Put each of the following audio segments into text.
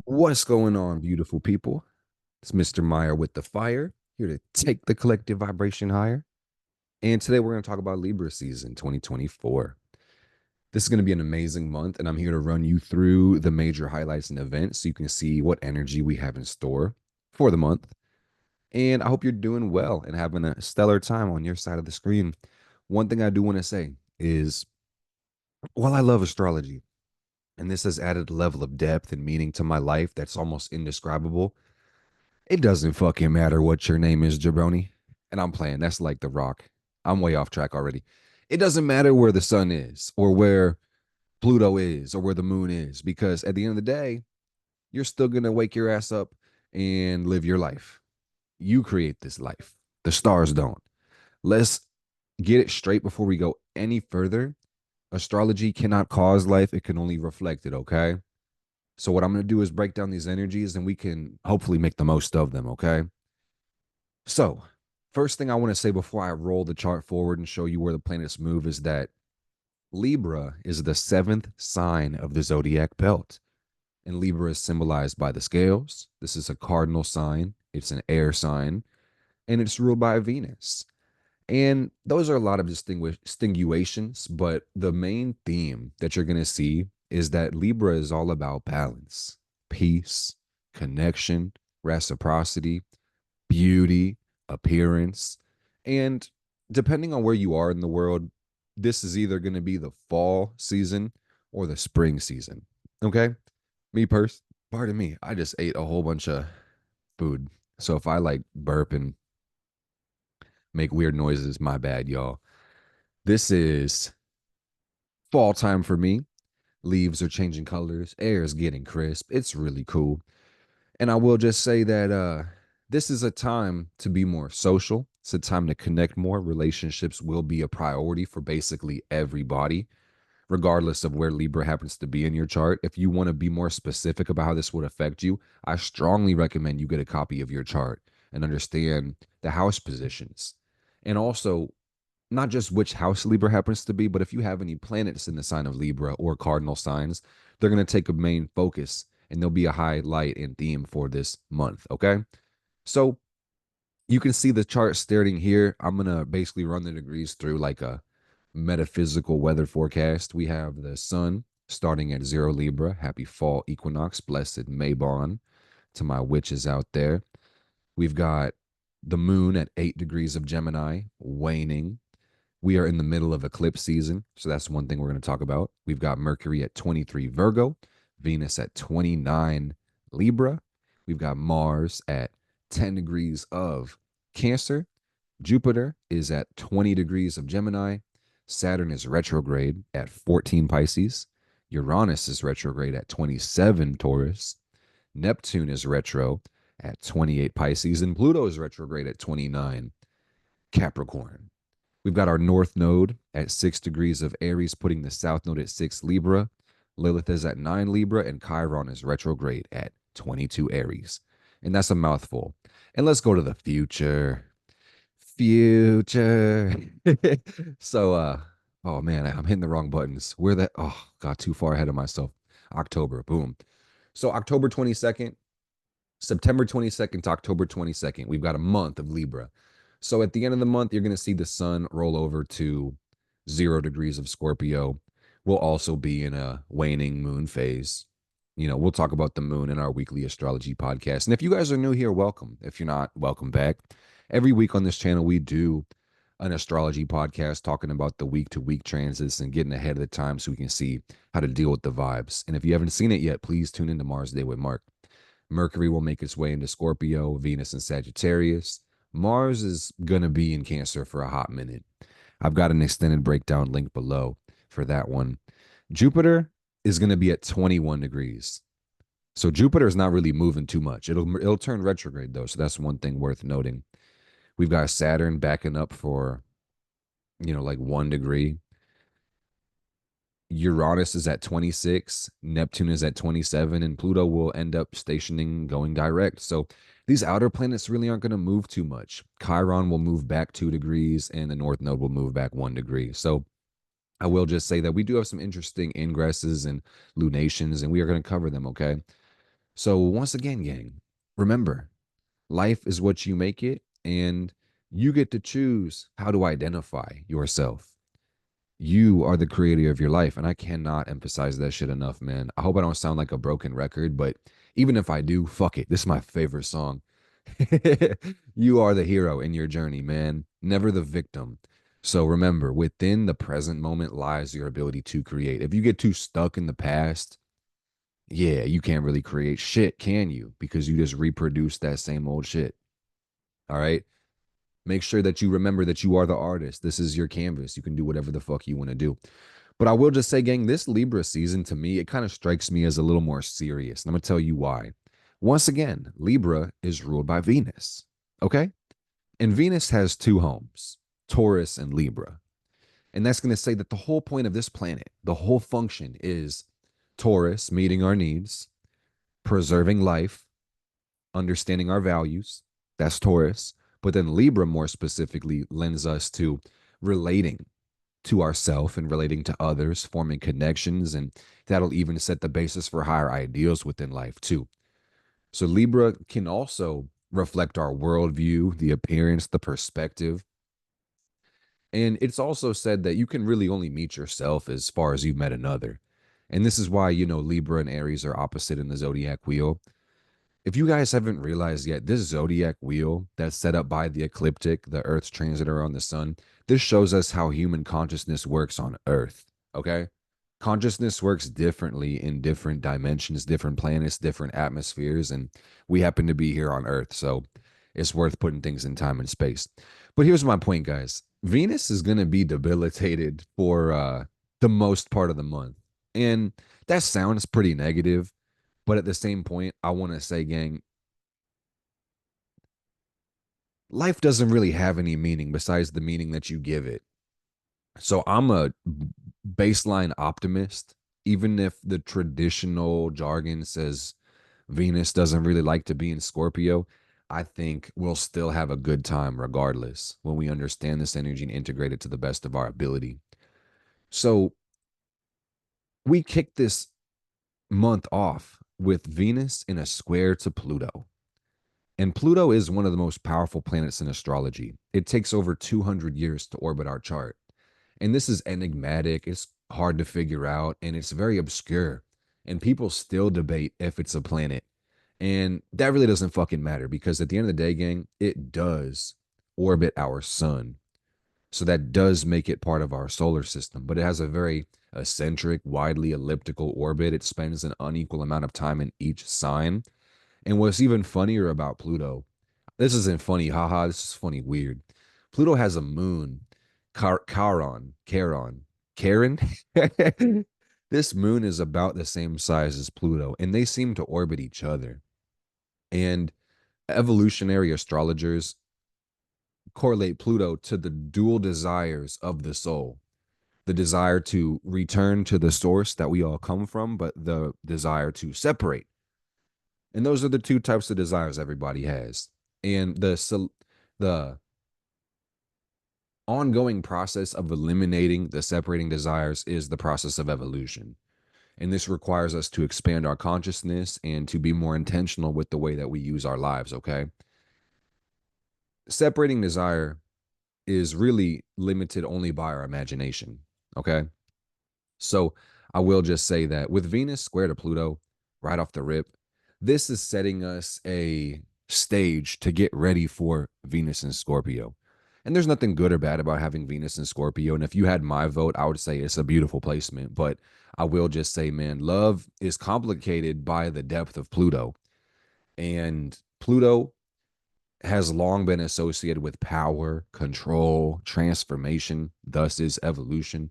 What's going on, beautiful people? It's Mr. Meyer with the fire, here to take the collective vibration higher. And today we're going to talk about Libra season 2024. This is going to be an amazing month, and I'm here to run you through the major highlights and events so you can see what energy we have in store for the month. And I hope you're doing well and having a stellar time on your side of the screen. One thing I do want to say is while I love astrology, and this has added a level of depth and meaning to my life that's almost indescribable. It doesn't fucking matter what your name is, jabroni. And I'm playing. That's like The Rock. I'm way off track already. It doesn't matter where the sun is or where Pluto is or where the moon is, because at the end of the day, you're still going to wake your ass up and live your life. You create this life. The stars don't. Let's get it straight before we go any further. Astrology cannot cause life, it can only reflect it, okay? So, what I'm going to do is break down these energies and we can hopefully make the most of them, okay? So, first thing I want to say before I roll the chart forward and show you where the planets move is that Libra is the seventh sign of the zodiac belt. And Libra is symbolized by the scales. This is a cardinal sign, it's an air sign, and it's ruled by Venus. And those are a lot of distinguations, but the main theme that you're going to see is that Libra is all about balance, peace, connection, reciprocity, beauty, appearance. And depending on where you are in the world, this is either going to be the fall season or the spring season. Okay. Pardon me, I just ate a whole bunch of food. So if I like burp and make weird noises, my bad, y'all. This is fall time for me. Leaves are changing colors, air is getting crisp. It's really cool. And I will just say that this is a time to be more social. It's a time to connect more. Relationships will be a priority for basically everybody, regardless of where Libra happens to be in your chart. If you want to be more specific about how this would affect you, I strongly recommend you get a copy of your chart and understand the house positions. And also, not just which house Libra happens to be, but if you have any planets in the sign of Libra or cardinal signs, they're going to take a main focus and there'll be a highlight and theme for this month. Okay. So you can see the chart starting here. I'm going to basically run the degrees through like a metaphysical weather forecast. We have the sun starting at 0 Libra. Happy fall equinox. Blessed Mabon to my witches out there. We've got the moon at 8 degrees of Gemini, waning. We are in the middle of eclipse season. So that's one thing we're going to talk about. We've got Mercury at 23 Virgo, Venus at 29 Libra. We've got Mars at 10 degrees of Cancer. Jupiter is at 20 degrees of Gemini. Saturn is retrograde at 14 Pisces. Uranus is retrograde at 27 Taurus. Neptune is retro at 28 Pisces. And Pluto is retrograde at 29 Capricorn. We've got our North Node at 6 degrees of Aries, putting the South Node at 6 Libra. Lilith is at 9 Libra, and Chiron is retrograde at 22 Aries. And that's a mouthful. And let's go to the future. Future. so, oh man, I'm hitting the wrong buttons. Where that? Oh, got too far ahead of myself. October, boom. So, October 22nd, September 22nd to October 22nd, we've got a month of Libra. So at the end of the month, you're going to see the sun roll over to 0 degrees of Scorpio. We'll also be in a waning moon phase. You know, we'll talk about the moon in our weekly astrology podcast. And if you guys are new here, welcome. If you're not, welcome back. Every week on this channel, we do an astrology podcast talking about the week to week transits and getting ahead of the time so we can see how to deal with the vibes. And if you haven't seen it yet, please tune into Mars Day with Mark. Mercury will make its way into Scorpio, Venus and Sagittarius. Mars is going to be in Cancer for a hot minute. I've got an extended breakdown link below for that one. Jupiter is going to be at 21 degrees. So Jupiter is not really moving too much. It'll turn retrograde though, so that's one thing worth noting. We've got Saturn backing up for like 1 degree. Uranus is at 26, Neptune is at 27, and Pluto will end up stationing going direct. So these outer planets really aren't going to move too much. Chiron will move back 2 degrees, and the North Node will move back 1 degree. So I will just say that we do have some interesting ingresses and lunations, and we are going to cover them, okay? So, once again, gang, remember life is what you make it, and you get to choose how to identify yourself. You are the creator of your life. And I cannot emphasize that shit enough, man. I hope I don't sound like a broken record, but even if I do, fuck it. This is my favorite song. You are the hero in your journey, man, never the victim. So remember, within the present moment lies your ability to create. If you get too stuck in the past, yeah, you can't really create shit, can you? Because you just reproduce that same old shit. All right. Make sure that you remember that you are the artist. This is your canvas. You can do whatever the fuck you want to do. But I will just say, gang, this Libra season to me, it kind of strikes me as a little more serious. And I'm going to tell you why. Once again, Libra is ruled by Venus. Okay. And Venus has two homes, Taurus and Libra. And that's going to say that the whole point of this planet, the whole function is Taurus, meeting our needs, preserving life, understanding our values. That's Taurus. But then Libra, more specifically, lends us to relating to ourself and relating to others, forming connections. And that'll even set the basis for higher ideals within life, too. So Libra can also reflect our worldview, the appearance, the perspective. And it's also said that you can really only meet yourself as far as you've met another. And this is why, Libra and Aries are opposite in the zodiac wheel. If you guys haven't realized yet, this zodiac wheel that's set up by the ecliptic, the Earth's transit around the sun, this shows us how human consciousness works on Earth. Okay. Consciousness works differently in different dimensions, different planets, different atmospheres, and we happen to be here on Earth. So it's worth putting things in time and space. But here's my point, guys. Venus is going to be debilitated for the most part of the month. And that sounds pretty negative. But at the same point, I want to say, gang, life doesn't really have any meaning besides the meaning that you give it. So I'm a baseline optimist, even if the traditional jargon says Venus doesn't really like to be in Scorpio. I think we'll still have a good time regardless when we understand this energy and integrate it to the best of our ability. So we kick this month off with Venus in a square to Pluto. And Pluto is one of the most powerful planets in astrology. It takes over 200 years to orbit our chart. And this is enigmatic, it's hard to figure out, and it's very obscure. And people still debate if it's a planet. And that really doesn't fucking matter because at the end of the day, gang, it does orbit our sun. So that does make it part of our solar system, but it has a very eccentric, widely elliptical orbit. It spends an unequal amount of time in each sign. And what's even funnier about Pluto, this isn't funny, haha, this is funny, weird. Pluto has a moon, Charon. This moon is about the same size as Pluto, and they seem to orbit each other. And evolutionary astrologers correlate Pluto to the dual desires of the soul, the desire to return to the source that we all come from, but the desire to separate. And those are the two types of desires everybody has. And the ongoing process of eliminating the separating desires is the process of evolution. And this requires us to expand our consciousness and to be more intentional with the way that we use our lives, okay? Separating desire is really limited only by our imagination, okay? So I will just say that with Venus square to Pluto, right off the rip, this is setting us a stage to get ready for Venus and Scorpio. And there's nothing good or bad about having Venus and Scorpio. And if you had my vote, I would say it's a beautiful placement. But I will just say, man, love is complicated by the depth of Pluto. And Pluto has long been associated with power, control, transformation, thus is evolution.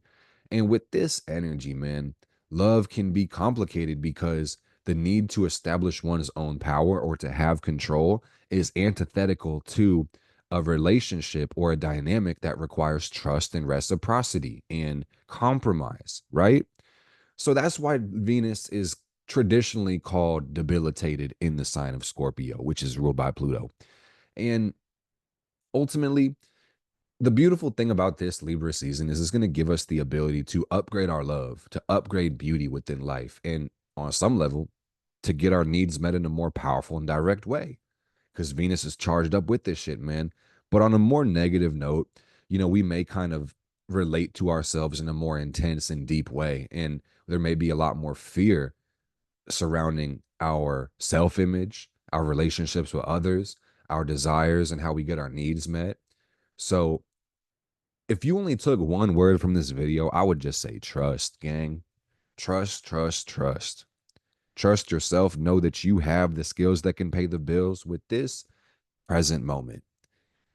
And with this energy, man, love can be complicated because the need to establish one's own power or to have control is antithetical to a relationship or a dynamic that requires trust and reciprocity and compromise, right? So that's why Venus is traditionally called debilitated in the sign of Scorpio, which is ruled by Pluto. And ultimately, the beautiful thing about this Libra season is it's going to give us the ability to upgrade our love, to upgrade beauty within life, and on some level, to get our needs met in a more powerful and direct way because Venus is charged up with this shit, man. But on a more negative note, we may kind of relate to ourselves in a more intense and deep way. And there may be a lot more fear surrounding our self image, our relationships with others, our desires, and how we get our needs met. So, if you only took one word from this video, I would just say trust, gang. Trust, trust, trust. Trust yourself. Know that you have the skills that can pay the bills with this present moment.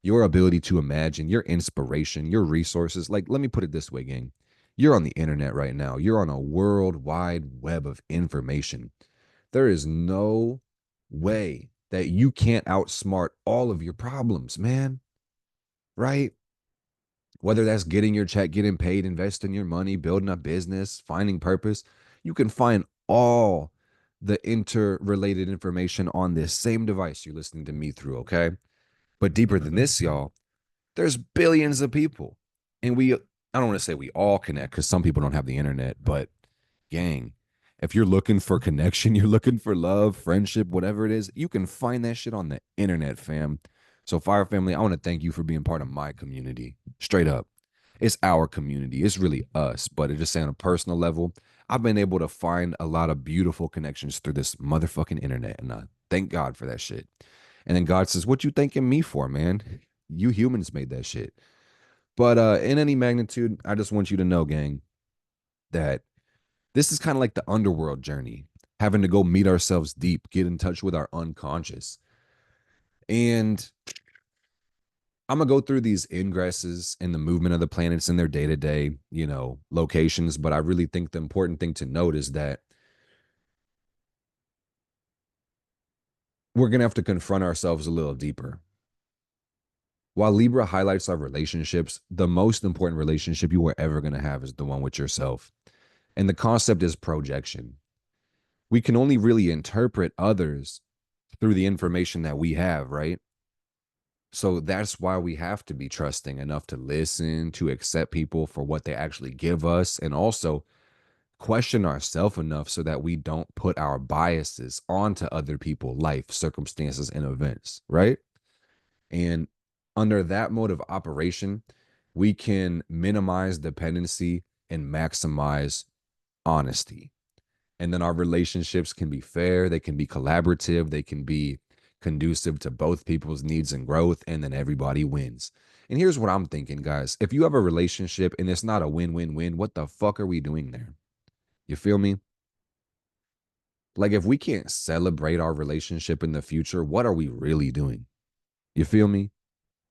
Your ability to imagine, your inspiration, your resources. Like, let me put it this way, gang. You're on the internet right now. You're on a worldwide web of information. There is no way that you can't outsmart all of your problems, man. Right? Whether that's getting your check, getting paid, investing your money, building a business, finding purpose, you can find all the interrelated information on this same device you're listening to me through, okay? But deeper than this, y'all, there's billions of people. And I don't want to say we all connect because some people don't have the internet, but gang, if you're looking for connection, you're looking for love, friendship, whatever it is, you can find that shit on the internet, fam. So, Fire Family, I want to thank you for being part of my community. Straight up. It's our community. It's really us. But it just saying on a personal level, I've been able to find a lot of beautiful connections through this motherfucking internet. And I thank God for that shit. And then God says, what you thanking me for, man? You humans made that shit. But in any magnitude, I just want you to know, gang, that this is kind of like the underworld journey, having to go meet ourselves deep, get in touch with our unconscious. And I'm gonna go through these ingresses and the movement of the planets in their day-to-day, locations. But I really think the important thing to note is that we're gonna have to confront ourselves a little deeper. While Libra highlights our relationships, the most important relationship you are ever gonna have is the one with yourself. And the concept is projection. We can only really interpret others through the information that we have, right? So that's why we have to be trusting enough to listen, to accept people for what they actually give us, and also question ourselves enough so that we don't put our biases onto other people, life, circumstances, and events, right? And under that mode of operation, we can minimize dependency and maximize honesty. And then our relationships can be fair, they can be collaborative, they can be conducive to both people's needs and growth, and then everybody wins. And here's what I'm thinking, guys. If you have a relationship and it's not a win-win-win, what the fuck are we doing there? You feel me? Like, if we can't celebrate our relationship in the future, what are we really doing? You feel me?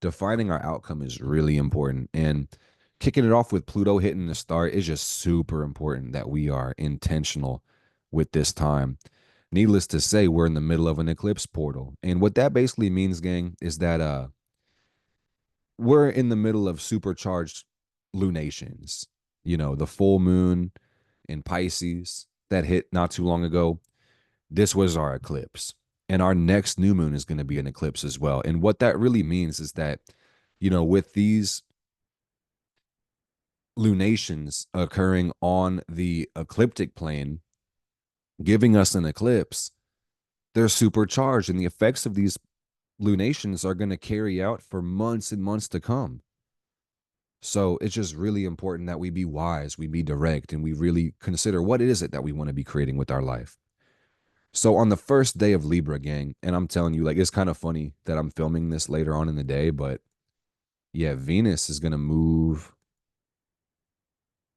Defining our outcome is really important. And kicking it off with Pluto hitting the start is just super important that we are intentional with this time. Needless to say, we're in the middle of an eclipse portal. And what that basically means, gang, is that we're in the middle of supercharged lunations. The full moon in Pisces that hit not too long ago. This was our eclipse. And our next new moon is going to be an eclipse as well. And what that really means is that, with these lunations occurring on the ecliptic plane, giving us an eclipse, they're supercharged. And the effects of these lunations are going to carry out for months and months to come. So it's just really important that we be wise, we be direct, and we really consider what is it that we want to be creating with our life. So on the first day of Libra, gang, and I'm telling you, like, it's kind of funny that I'm filming this later on in the day, but yeah, Venus is going to move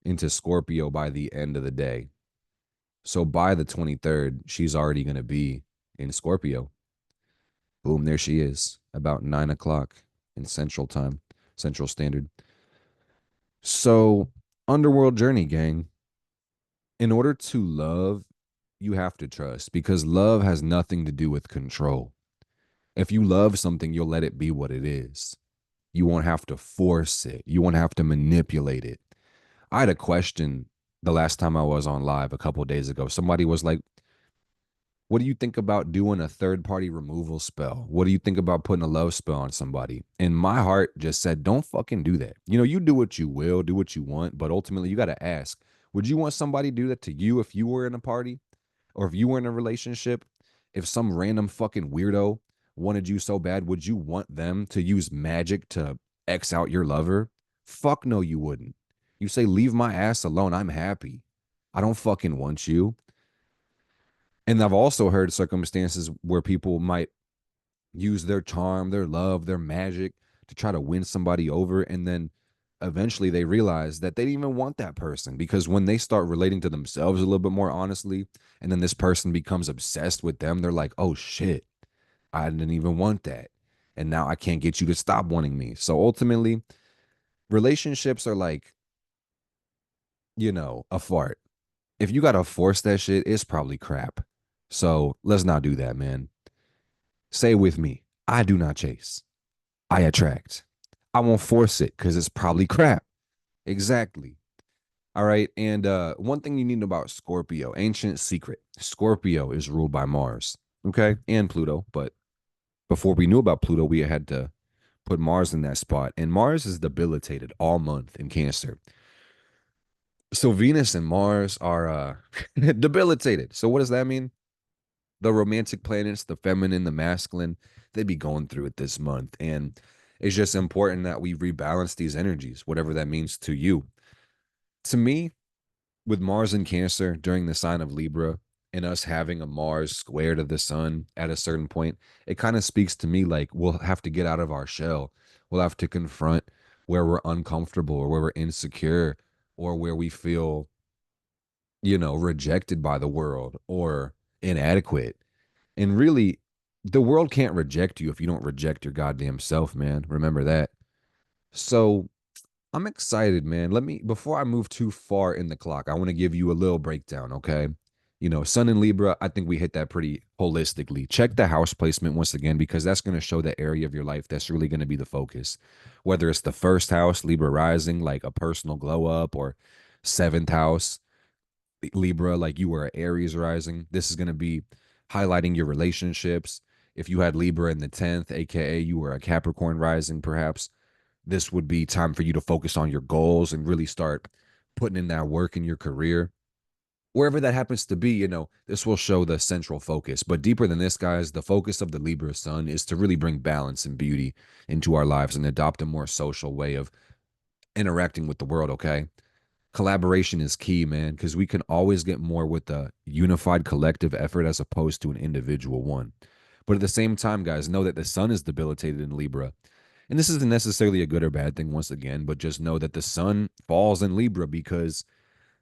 into Scorpio by the end of the day. So by the 23rd, she's already going to be in Scorpio. Boom, there she is, about 9 o'clock in Central Time, Central Standard. So, underworld journey, gang. In order to love, you have to trust because love has nothing to do with control. If you love something, you'll let it be what it is. You won't have to force it. You won't have to manipulate it. I had a question the last time I was on live a couple of days ago. Somebody was like, what do you think about doing a third party removal spell? What do you think about putting a love spell on somebody? And my heart just said, don't fucking do that. You do what you will, do what you want, but ultimately you got to ask, would you want somebody to do that to you if you were in a party? Or if you were in a relationship, if some random fucking weirdo wanted you so bad, would you want them to use magic to X out your lover? Fuck no, you wouldn't. You say, leave my ass alone. I'm happy. I don't fucking want you. And I've also heard circumstances where people might use their charm, their love, their magic to try to win somebody over. And then eventually they realize that they didn't even want that person, because when they start relating to themselves a little bit more honestly, and then this person becomes obsessed with them, they're like, oh shit, I didn't even want that. And now I can't get you to stop wanting me. So ultimately, relationships are like, a fart. If you got to force that shit, it's probably crap. So let's not do that, man. Say with me, I do not chase, I attract. I won't force it because it's probably crap. Exactly. All right. And one thing you need to know about Scorpio, ancient secret. Scorpio is ruled by Mars. Okay. And Pluto. But before we knew about Pluto, we had to put Mars in that spot. And Mars is debilitated all month in Cancer. So Venus and Mars are debilitated. So what does that mean? The romantic planets, the feminine, the masculine, they be going through it this month. And it's just important that we rebalance these energies, whatever that means to you. To me, with Mars in Cancer during the sign of Libra and us having a Mars square to the sun at a certain point, it kind of speaks to me like we'll have to get out of our shell. We'll have to confront where we're uncomfortable or where we're insecure or where we feel, rejected by the world or inadequate. And really, the world can't reject you if you don't reject your goddamn self, man. Remember that. So I'm excited, man. Before I move too far in the clock, I want to give you a little breakdown, okay? Sun in Libra, I think we hit that pretty holistically. Check the house placement once again, because that's going to show the area of your life that's really going to be the focus. Whether it's the first house, Libra rising, like a personal glow up, or seventh house, Libra, like you were an Aries rising. This is going to be highlighting your relationships. If you had Libra in the 10th, aka you were a Capricorn rising, perhaps this would be time for you to focus on your goals and really start putting in that work in your career. Wherever that happens to be, this will show the central focus. But deeper than this, guys, the focus of the Libra sun is to really bring balance and beauty into our lives and adopt a more social way of interacting with the world, okay? Collaboration is key, man, because we can always get more with a unified collective effort as opposed to an individual one. But at the same time, guys, know that the sun is debilitated in Libra. And this isn't necessarily a good or bad thing once again, but just know that the sun falls in Libra because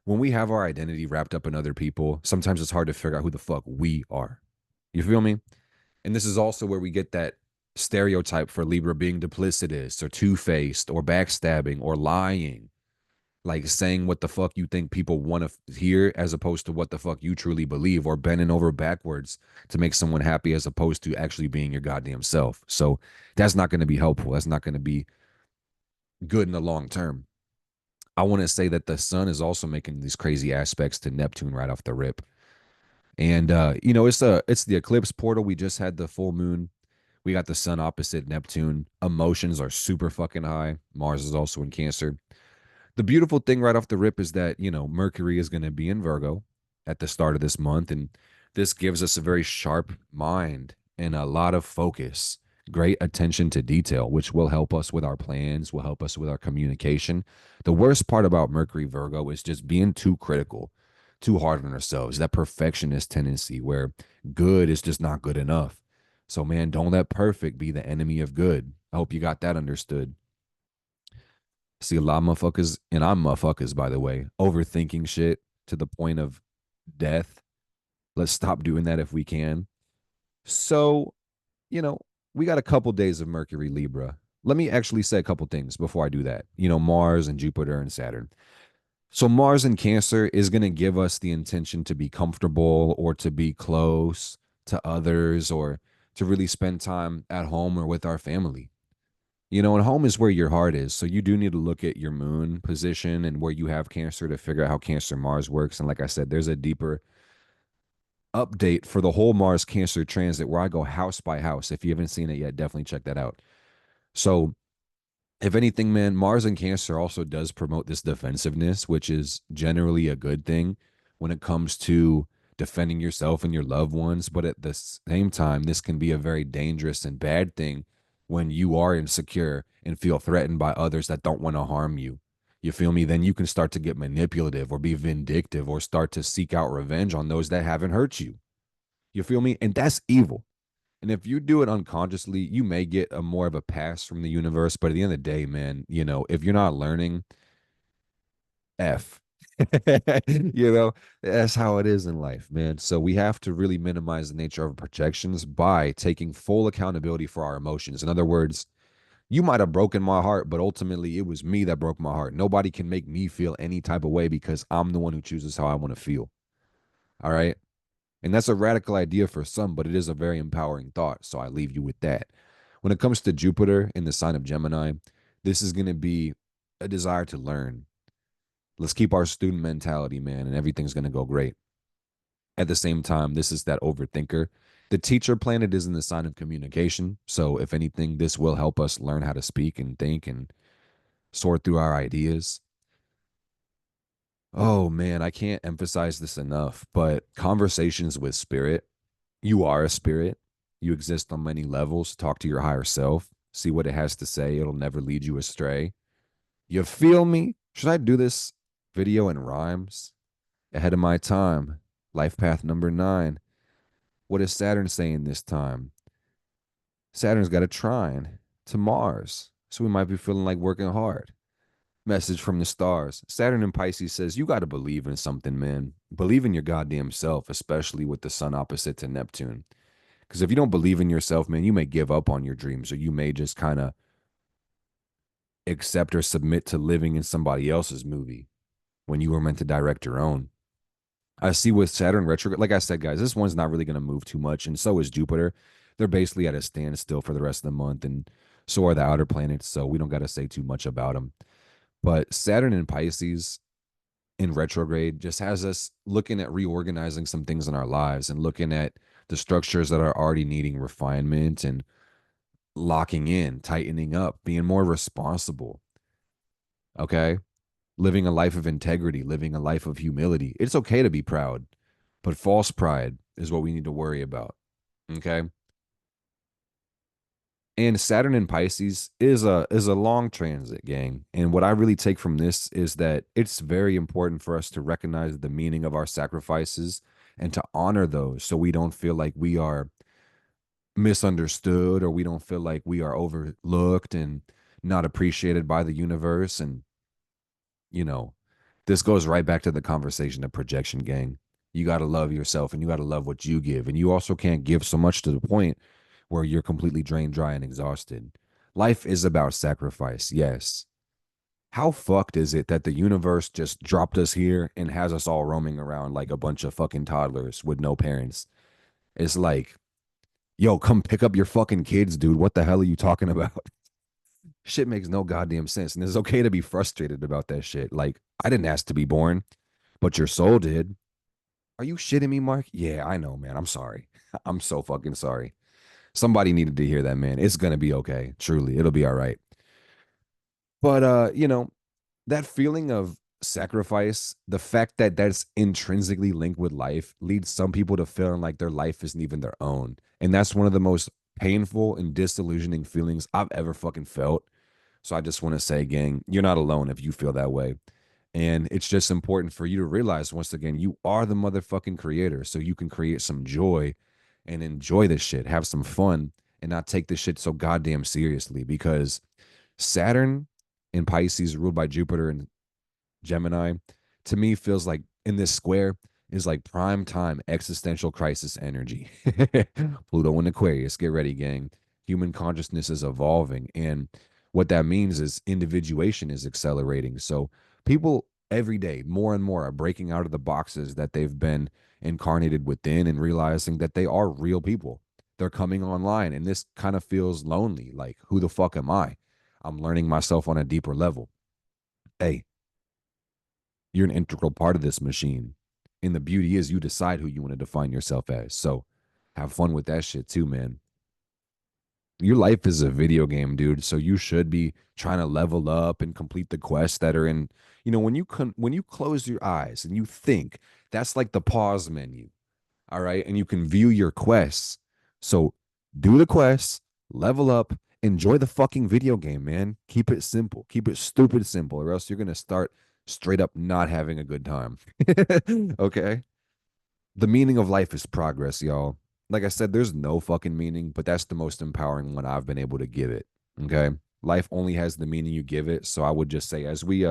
when we have our identity wrapped up in other people, sometimes it's hard to figure out who the fuck we are. You feel me? And this is also where we get that stereotype for Libra being duplicitous or two-faced or backstabbing or lying, like saying what the fuck you think people want to hear as opposed to what the fuck you truly believe, or bending over backwards to make someone happy as opposed to actually being your goddamn self. So that's not going to be helpful. That's not going to be good in the long term. I want to say that the sun is also making these crazy aspects to Neptune right off the rip. And it's the eclipse portal. We just had the full moon. We got the sun opposite Neptune. Emotions are super fucking high. Mars is also in Cancer. The beautiful thing right off the rip is that, Mercury is going to be in Virgo at the start of this month. And this gives us a very sharp mind and a lot of focus, great attention to detail, which will help us with our plans, will help us with our communication. The worst part about Mercury Virgo is just being too critical, too hard on ourselves, that perfectionist tendency where good is just not good enough. So, man, don't let perfect be the enemy of good. I hope you got that understood. See a lot of motherfuckers, and I'm motherfuckers, by the way, overthinking shit to the point of death. Let's stop doing that if we can. So, you know, we got a couple days of Mercury Libra. Let me actually say a couple things before I do that. Mars and Jupiter and Saturn. So, Mars in Cancer is going to give us the intention to be comfortable or to be close to others or to really spend time at home or with our family. And home is where your heart is. So you do need to look at your moon position and where you have Cancer to figure out how Cancer Mars works. And like I said, there's a deeper update for the whole Mars Cancer transit where I go house by house. If you haven't seen it yet, definitely check that out. So, if anything, man, Mars and Cancer also does promote this defensiveness, which is generally a good thing when it comes to defending yourself and your loved ones. But at the same time, this can be a very dangerous and bad thing when you are insecure and feel threatened by others that don't want to harm you. You feel me? Then you can start to get manipulative or be vindictive or start to seek out revenge on those that haven't hurt you. You feel me? And that's evil. And if you do it unconsciously, you may get a more of a pass from the universe. But at the end of the day, man, if you're not learning, F. That's how it is in life, man. So we have to really minimize the nature of projections by taking full accountability for our emotions. In other words, you might have broken my heart, but ultimately it was me that broke my heart. Nobody can make me feel any type of way because I'm the one who chooses how I want to feel. All right. And that's a radical idea for some, but it is a very empowering thought. So I leave you with that. When it comes to Jupiter in the sign of Gemini, this is going to be a desire to learn. Let's keep our student mentality, man, and everything's going to go great. At the same time, this is that overthinker. The teacher planet is in the sign of communication. So, if anything, this will help us learn how to speak and think and sort through our ideas. Oh, man, I can't emphasize this enough, but conversations with spirit, you are a spirit. You exist on many levels. Talk to your higher self, see what it has to say. It'll never lead you astray. You feel me? Should I do this video in rhymes? Ahead of my time. Life path number 9. What is Saturn saying this time? Saturn's got a trine to Mars. So we might be feeling like working hard. Message from the stars. Saturn in Pisces says, you got to believe in something, man. Believe in your goddamn self, especially with the sun opposite to Neptune. Because if you don't believe in yourself, man, you may give up on your dreams or you may just kind of accept or submit to living in somebody else's movie when you were meant to direct your own. I see with Saturn retrograde, like I said, guys, this one's not really going to move too much, and so is Jupiter. They're basically at a standstill for the rest of the month, and so are the outer planets, so we don't got to say too much about them. But Saturn in Pisces in retrograde just has us looking at reorganizing some things in our lives and looking at the structures that are already needing refinement and locking in, tightening up, being more responsible. Okay. Living a life of integrity, living a life of humility. It's okay to be proud, but false pride is what we need to worry about. Okay. And Saturn in Pisces is a long transit, gang. And what I really take from this is that it's very important for us to recognize the meaning of our sacrifices and to honor those so we don't feel like we are misunderstood or we don't feel like we are overlooked and not appreciated by the universe. And you know, this goes right back to the conversation of projection, gang. You got to love yourself and you got to love what you give. And you also can't give so much to the point where you're completely drained, dry, and exhausted. Life is about sacrifice, yes. How fucked is it that the universe just dropped us here and has us all roaming around like a bunch of fucking toddlers with no parents? It's like, yo, come pick up your fucking kids, dude. What the hell are you talking about? Shit makes no goddamn sense. And it's okay to be frustrated about that shit. Like, I didn't ask to be born, but your soul did. Are you shitting me, Mark? Yeah, I know, man. I'm sorry. I'm so fucking sorry. Somebody needed to hear that, man. It's gonna be okay. Truly, it'll be all right. But that feeling of sacrifice, the fact that that's intrinsically linked with life, leads some people to feeling like their life isn't even their own, and that's one of the most painful and disillusioning feelings I've ever fucking felt. So I just want to say, gang, you're not alone if you feel that way. And it's just important for you to realize once again, you are the motherfucking creator. So you can create some joy and enjoy this shit, have some fun, and not take this shit so goddamn seriously. Because Saturn in Pisces, ruled by Jupiter and Gemini, to me feels like in this square is like prime time existential crisis energy. Pluto in Aquarius, get ready, gang. Human consciousness is evolving. And what that means is individuation is accelerating. So people every day, more and more, are breaking out of the boxes that they've been incarnated within and realizing that they are real people. They're coming online. And this kind of feels lonely. Like, who the fuck am I? I'm learning myself on a deeper level. Hey, you're an integral part of this machine. And the beauty is you decide who you want to define yourself as. So have fun with that shit too, man. Your life is a video game, dude. So you should be trying to level up and complete the quests that are in, when you close your eyes and you think, that's like the pause menu. All right. And you can view your quests. So do the quests, level up, enjoy the fucking video game, man. Keep it simple. Keep it stupid simple, or else you're going to start straight up not having a good time. Okay. The meaning of life is progress, y'all. Like I said, there's no fucking meaning, but that's the most empowering one I've been able to give it. Okay. Life only has the meaning you give it. So I would just say, as we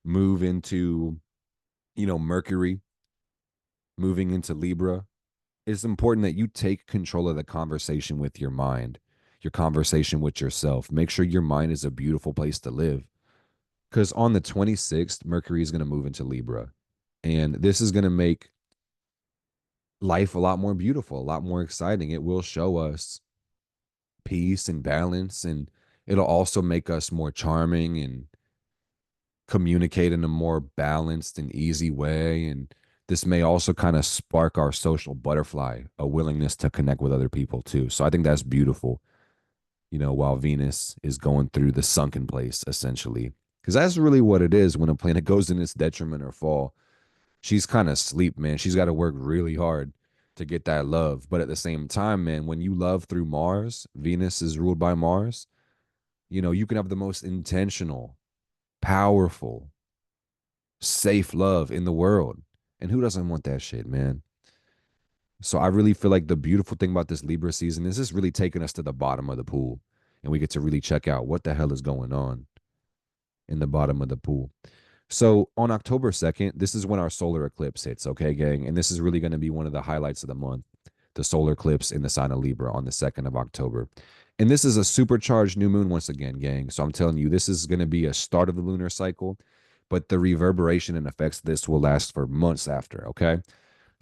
move into, Mercury, moving into Libra, it's important that you take control of the conversation with your mind, your conversation with yourself. Make sure your mind is a beautiful place to live. Because on the 26th, Mercury is going to move into Libra. And this is going to make life a lot more beautiful, a lot more exciting. It will show us peace and balance, and it'll also make us more charming and communicate in a more balanced and easy way. And this may also kind of spark our social butterfly, a willingness to connect with other people too. So I think that's beautiful, while Venus is going through the sunken place, essentially. Because that's really what it is when a planet goes in its detriment or fall. She's kind of asleep, man. She's got to work really hard to get that love. But at the same time, man, when you love through Mars, Venus is ruled by Mars, you can have the most intentional, powerful, safe love in the world. And who doesn't want that shit, man? So I really feel like the beautiful thing about this Libra season is this really taking us to the bottom of the pool. And we get to really check out what the hell is going on in the bottom of the pool. So on October 2nd, this is when our solar eclipse hits, okay, gang? And this is really going to be one of the highlights of the month, the solar eclipse in the sign of Libra on the 2nd of October. And this is a supercharged new moon once again, gang. So I'm telling you, this is going to be a start of the lunar cycle, but the reverberation and effects of this will last for months after, okay?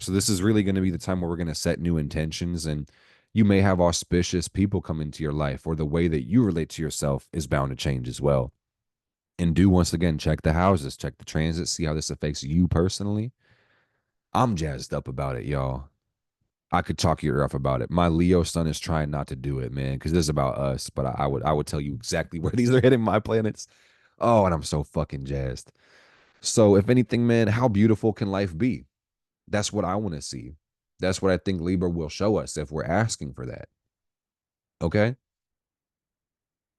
So this is really going to be the time where we're going to set new intentions, and you may have auspicious people come into your life, or the way that you relate to yourself is bound to change as well. And do once again check the houses, check the transit, see how this affects you personally. I'm jazzed up about it, y'all. I could talk your ear off about it. My Leo sun is trying not to do it, man, because this is about us. But I would tell you exactly where these are hitting my planets. Oh, and I'm so fucking jazzed. So if anything, man, how beautiful can life be? That's what I want to see. That's what I think Libra will show us if we're asking for that. Okay.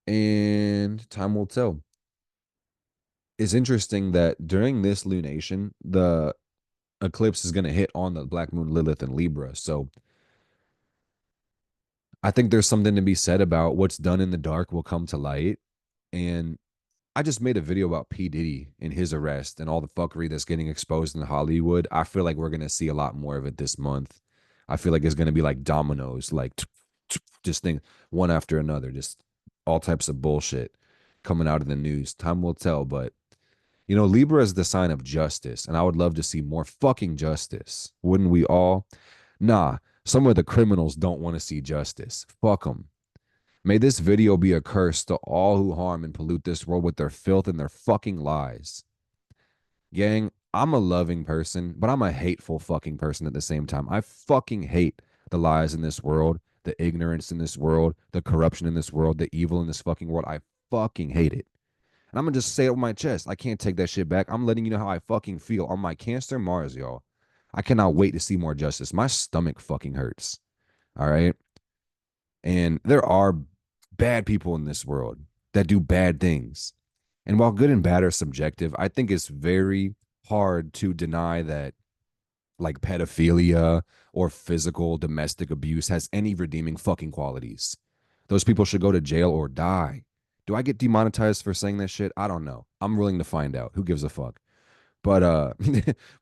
And time will tell. It's interesting that during this lunation, the eclipse is going to hit on the black moon Lilith and Libra. So I think there's something to be said about what's done in the dark will come to light. And I just made a video about P. Diddy and his arrest and all the fuckery that's getting exposed in Hollywood. I feel like we're going to see a lot more of it this month. I feel like it's going to be like dominoes, like just thing one after another, just all types of bullshit coming out of the news. Time will tell, but Libra is the sign of justice, and I would love to see more fucking justice. Wouldn't we all? Nah, some of the criminals don't want to see justice. Fuck them. May this video be a curse to all who harm and pollute this world with their filth and their fucking lies. Gang, I'm a loving person, but I'm a hateful fucking person at the same time. I fucking hate the lies in this world, the ignorance in this world, the corruption in this world, the evil in this fucking world. I fucking hate it. And I'm gonna just say it with my chest. I can't take that shit back. I'm letting you know how I fucking feel on my Cancer Mars, y'all. I cannot wait to see more justice. My stomach fucking hurts. All right. And there are bad people in this world that do bad things. And while good and bad are subjective, I think it's very hard to deny that like pedophilia or physical domestic abuse has any redeeming fucking qualities. Those people should go to jail or die. Do I get demonetized for saying that shit? I don't know. I'm willing to find out. Who gives a fuck? But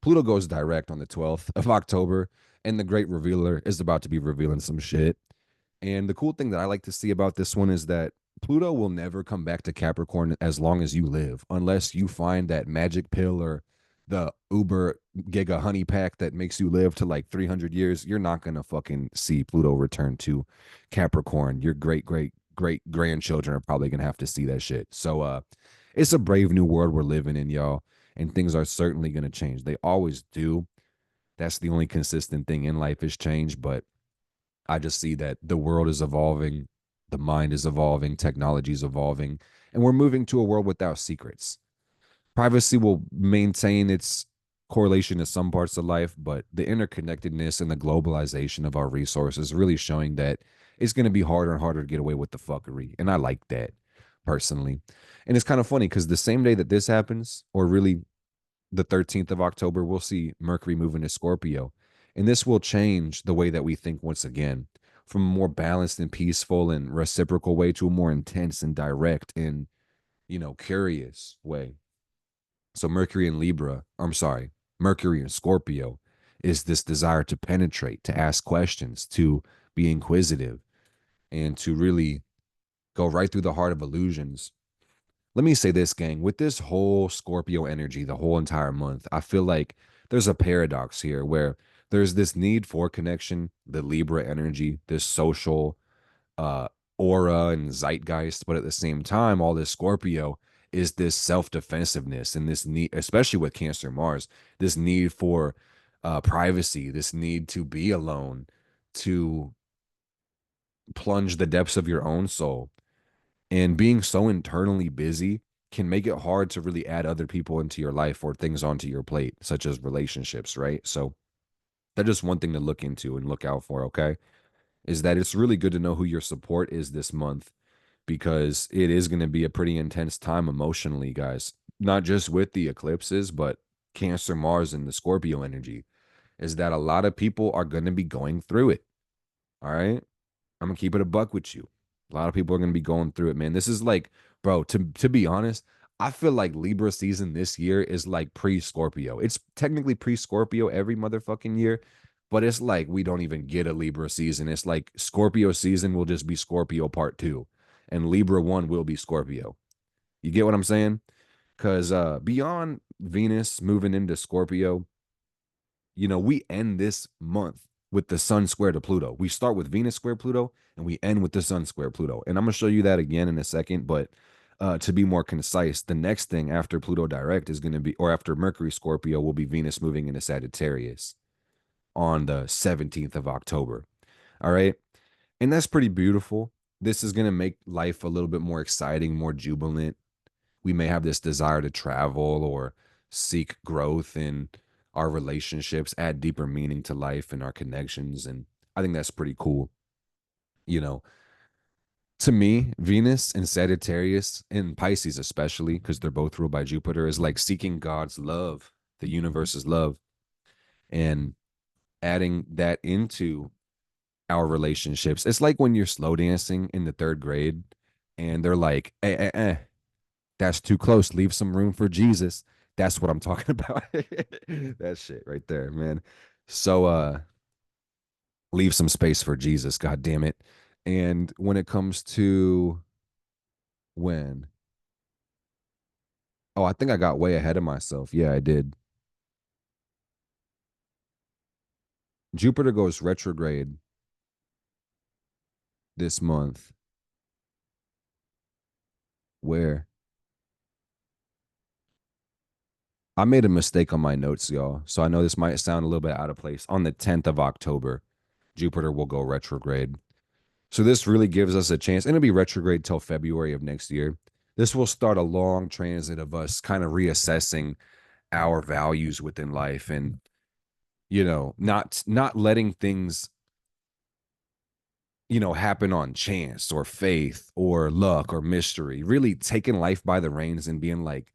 Pluto goes direct on the 12th of October, and the great revealer is about to be revealing some shit. And the cool thing that I like to see about this one is that Pluto will never come back to Capricorn as long as you live, unless you find that magic pill or the Uber Giga honey pack that makes you live to like 300 years. You're not going to fucking see Pluto return to Capricorn. Your great grandchildren are probably going to have to see that shit. So, it's a brave new world we're living in, y'all. And things are certainly going to change. They always do. That's the only consistent thing in life is change. But I just see that the world is evolving, the mind is evolving, technology is evolving, and we're moving to a world without secrets. Privacy will maintain its correlation to some parts of life, but the interconnectedness and the globalization of our resources really showing that it's going to be harder and harder to get away with the fuckery. And I like that personally. And it's kind of funny because the same day that this happens, or really the 13th of October, we'll see Mercury move into Scorpio. And this will change the way that we think once again, from a more balanced and peaceful and reciprocal way to a more intense and direct and, curious way. So Mercury in Libra, I'm sorry, Mercury in Scorpio is this desire to penetrate, to ask questions, to be inquisitive, and to really go right through the heart of illusions. Let me say this, gang, with this whole Scorpio energy, the whole entire month, I feel like there's a paradox here where there's this need for connection, the Libra energy, this social uh, aura and zeitgeist, but at the same time, all this Scorpio is this self defensiveness and this need, especially with Cancer Mars, this need for privacy, this need to be alone, to plunge the depths of your own soul. And being so internally busy can make it hard to really add other people into your life or things onto your plate, such as relationships, right? So that's just one thing to look into and look out for, okay? Is that it's really good to know who your support is this month because it is going to be a pretty intense time emotionally, guys. Not just with the eclipses, but Cancer, Mars, and the Scorpio energy. Is that a lot of people are going to be going through it. All right. I'm gonna keep it a buck with you. A lot of people are gonna be going through it, man. This is like, bro, to be honest, I feel like Libra season this year is like pre-Scorpio. It's technically pre-Scorpio every motherfucking year, but it's like we don't even get a Libra season. It's like Scorpio season will just be Scorpio part two, and Libra one will be Scorpio. You get what I'm saying? Because beyond Venus moving into Scorpio, we end this month with the sun square to Pluto. We start with Venus square Pluto and we end with the sun square Pluto. And I'm going to show you that again in a second. But to be more concise, the next thing after Pluto direct is going to be, or after Mercury Scorpio, will be Venus moving into Sagittarius on the 17th of October. All right. And that's pretty beautiful. This is going to make life a little bit more exciting, more jubilant. We may have this desire to travel or seek growth in our relationships, add deeper meaning to life and our connections. And I think that's pretty cool. You know, to me, Venus and Sagittarius and Pisces, especially because they're both ruled by Jupiter, is like seeking God's love, the universe's love, and adding that into our relationships. It's like when you're slow dancing in the third grade and they're like, that's too close. Leave some room for Jesus. That's what I'm talking about. That shit right there, man. So leave some space for Jesus, god damn it. And when it comes to when I think I got way ahead of myself. Yeah, I did. Jupiter goes retrograde this month. Where I made a mistake on my notes, y'all. So I know this might sound a little bit out of place. On the 10th of October, Jupiter will go retrograde. So this really gives us a chance, and it'll be retrograde till February of next year. This will start a long transit of us kind of reassessing our values within life and not letting things happen on chance or faith or luck or mystery. Really taking life by the reins and being like,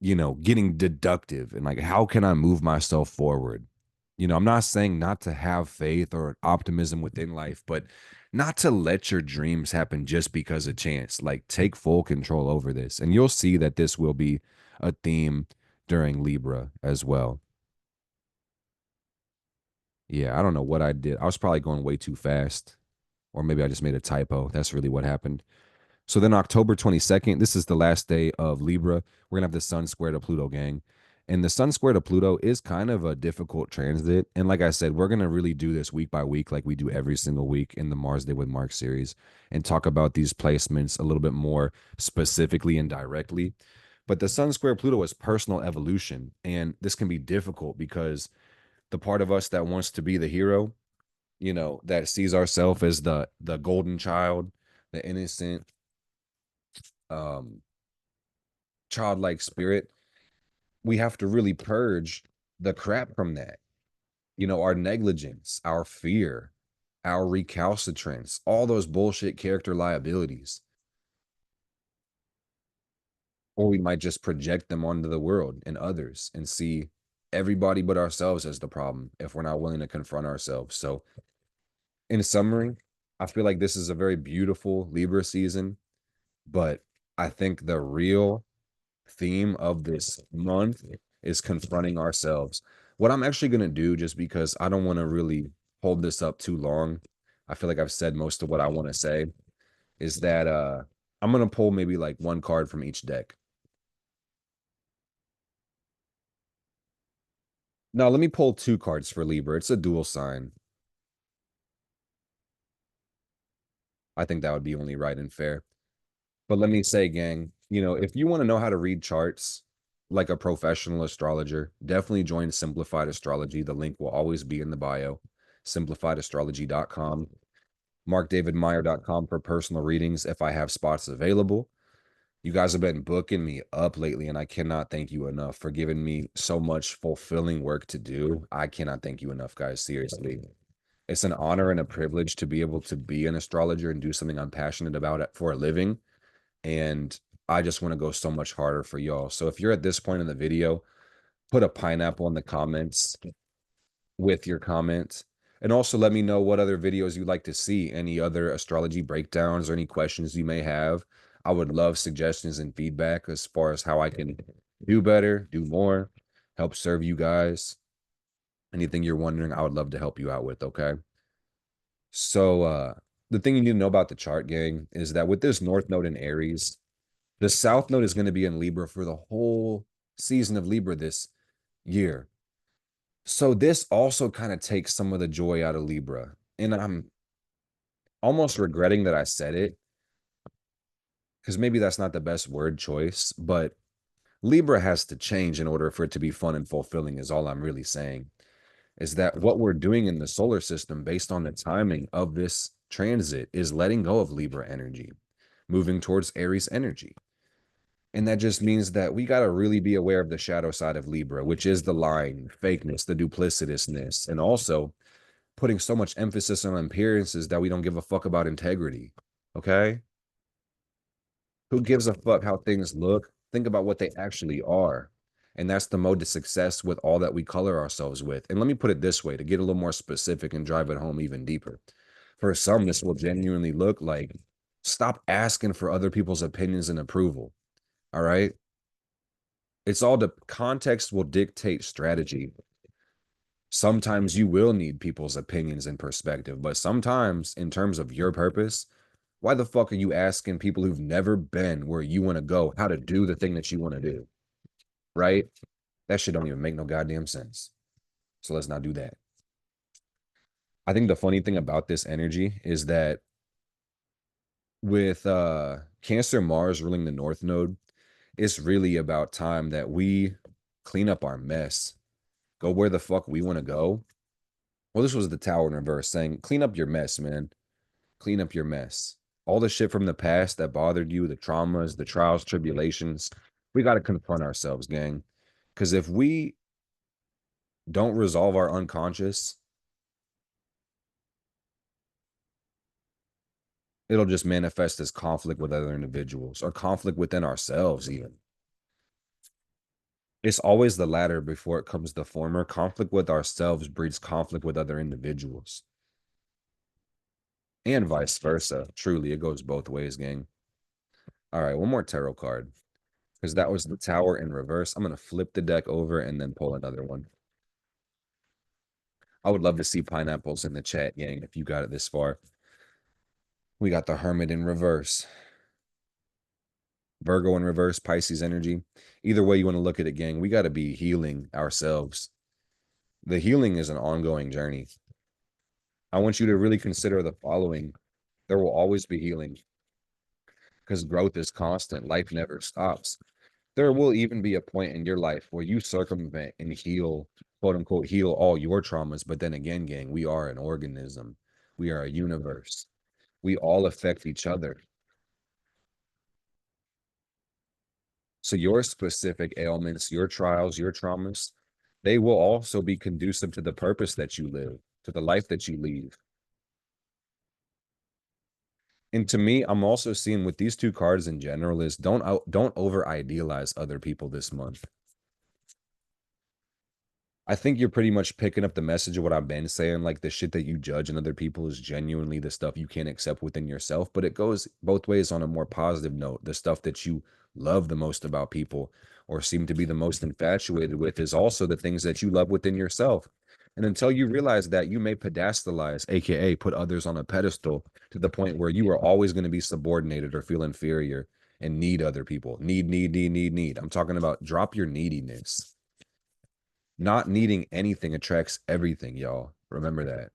getting deductive and like, how can I move myself forward? I'm not saying not to have faith or optimism within life, but not to let your dreams happen just because of chance. Like, take full control over this. And you'll see that this will be a theme during Libra as well. Yeah, I don't know what I did. I was probably going way too fast, or maybe I just made a typo. That's really what happened. So then October 22nd, this is the last day of Libra. We're going to have the sun square to Pluto, gang. And the sun square to Pluto is kind of a difficult transit. And like I said, we're going to really do this week by week, like we do every single week in the Mars Day with Mark series, and talk about these placements a little bit more specifically and directly. But the sun square Pluto is personal evolution. And this can be difficult because the part of us that wants to be the hero, that sees ourselves as the golden child, the innocent, um childlike spirit, we have to really purge the crap from that. You know, our negligence, our fear, our recalcitrance, all those bullshit character liabilities. Or we might just project them onto the world and others and see everybody but ourselves as the problem if we're not willing to confront ourselves. So, in summary, I feel like this is a very beautiful Libra season, but I think the real theme of this month is confronting ourselves. What I'm actually going to do, just because I don't want to really hold this up too long, I feel like I've said most of what I want to say, is that I'm going to pull maybe like one card from each deck. No, let me pull two cards for Libra. It's a dual sign. I think that would be only right and fair. But let me say, gang, you know, if you want to know how to read charts like a professional astrologer, definitely join Simplified Astrology. The link will always be in the bio. SimplifiedAstrology.com. MarkDavidMeyer.com for personal readings if I have spots available. You guys have been booking me up lately, and I cannot thank you enough for giving me so much fulfilling work to do. I cannot thank you enough, guys. Seriously. It's an honor and a privilege to be able to be an astrologer and do something I'm passionate about for a living. And I just want to go so much harder for y'all. So if you're at this point in the video, put a pineapple in the comments with your comments. And also let me know what other videos you'd like to see, any other astrology breakdowns or any questions you may have. I would love suggestions and feedback as far as how I can do better, do more, help serve you guys. Anything you're wondering, I would love to help you out with, okay? So the thing you need to know about the chart, gang, is that with this North Node in Aries, the South Node is going to be in Libra for the whole season of Libra this year. So this also kind of takes some of the joy out of Libra. And I'm almost regretting that I said it, because maybe that's not the best word choice, but Libra has to change in order for it to be fun and fulfilling, is all I'm really saying. Is that what we're doing in the solar system based on the timing of this transit is letting go of Libra energy, moving towards Aries energy. And that just means that we got to really be aware of the shadow side of Libra, which is the lying, fakeness, the duplicitousness, and also putting so much emphasis on appearances that we don't give a fuck about integrity. Okay? Who gives a fuck how things look? Think about what they actually are. And that's the mode to success with all that we color ourselves with. And let me put it this way to get a little more specific and drive it home even deeper. For some, this will genuinely look like stop asking for other people's opinions and approval. All right. It's all the context will dictate strategy. Sometimes you will need people's opinions and perspective, but sometimes, in terms of your purpose, why the fuck are you asking people who've never been where you want to go how to do the thing that you want to do? Right? That shit don't even make no goddamn sense. So let's not do that. I think the funny thing about this energy is that with Cancer Mars ruling the North Node, it's really about time that we clean up our mess, go where the fuck we want to go. Well, this was the Tower in reverse saying, clean up your mess, man. Clean up your mess. All the shit from the past that bothered you, the traumas, the trials, tribulations, we got to confront ourselves, gang. Because if we don't resolve our unconscious, it'll just manifest as conflict with other individuals or conflict within ourselves, even. It's always the latter before it comes the former. Conflict with ourselves breeds conflict with other individuals. And vice versa. Truly, it goes both ways, gang. All right, one more tarot card. Because that was the Tower in reverse. I'm going to flip the deck over and then pull another one. I would love to see pineapples in the chat, gang, if you got it this far. We got the Hermit in reverse. Virgo in reverse, Pisces energy. Either way you want to look at it, gang, we got to be healing ourselves. The healing is an ongoing journey. I want you to really consider the following. There will always be healing because growth is constant. Life never stops. There will even be a point in your life where you circumvent and heal, quote unquote, heal all your traumas. But then again, gang, we are an organism. We are a universe. We all affect each other. to your specific ailments, your trials, your traumas, they will also be conducive to the purpose that you live, to the life that you lead. And to me, I'm also seeing with these two cards in general is don't over idealize other people this month. I think you're pretty much picking up the message of what I've been saying. Like the shit that you judge in other people is genuinely the stuff you can't accept within yourself. But it goes both ways on a more positive note. The stuff that you love the most about people or seem to be the most infatuated with is also the things that you love within yourself. And until you realize that, you may pedestalize, aka put others on a pedestal to the point where you are always going to be subordinated or feel inferior and need other people. Need. I'm talking about drop your neediness. Not needing anything attracts everything, y'all. Remember that.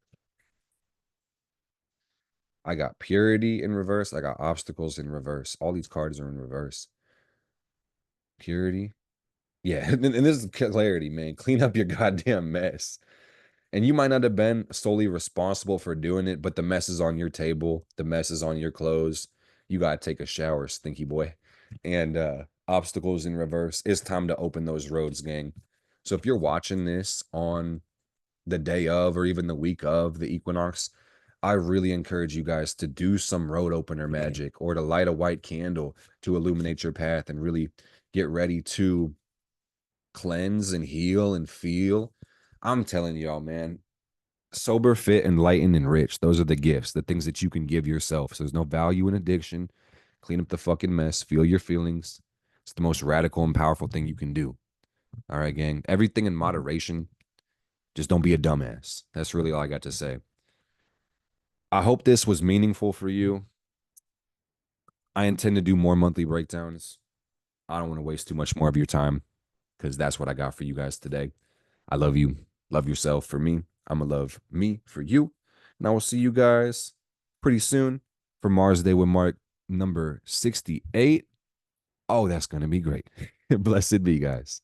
I got purity in reverse. I got obstacles in reverse. All these cards are in reverse. Purity. Yeah, and this is clarity, man. Clean up your goddamn mess. And you might not have been solely responsible for doing it, but the mess is on your table. The mess is on your clothes. You got to take a shower, stinky boy. And obstacles in reverse. It's time to open those roads, gang. So if you're watching this on the day of or even the week of the equinox, I really encourage you guys to do some road opener magic or to light a white candle to illuminate your path and really get ready to cleanse and heal and feel. I'm telling y'all, man, sober, fit, enlightened, and rich. Those are the gifts, the things that you can give yourself. So there's no value in addiction. Clean up the fucking mess, feel your feelings. It's the most radical and powerful thing you can do. All right, gang. Everything in moderation. Just don't be a dumbass. That's really all I got to say. I hope this was meaningful for you. I intend to do more monthly breakdowns. I don't want to waste too much more of your time because that's what I got for you guys today. I love you. Love yourself for me. I'm going to love me for you. And I will see you guys pretty soon for Mars Day with Mark number 68. Oh, that's going to be great. Blessed be, guys.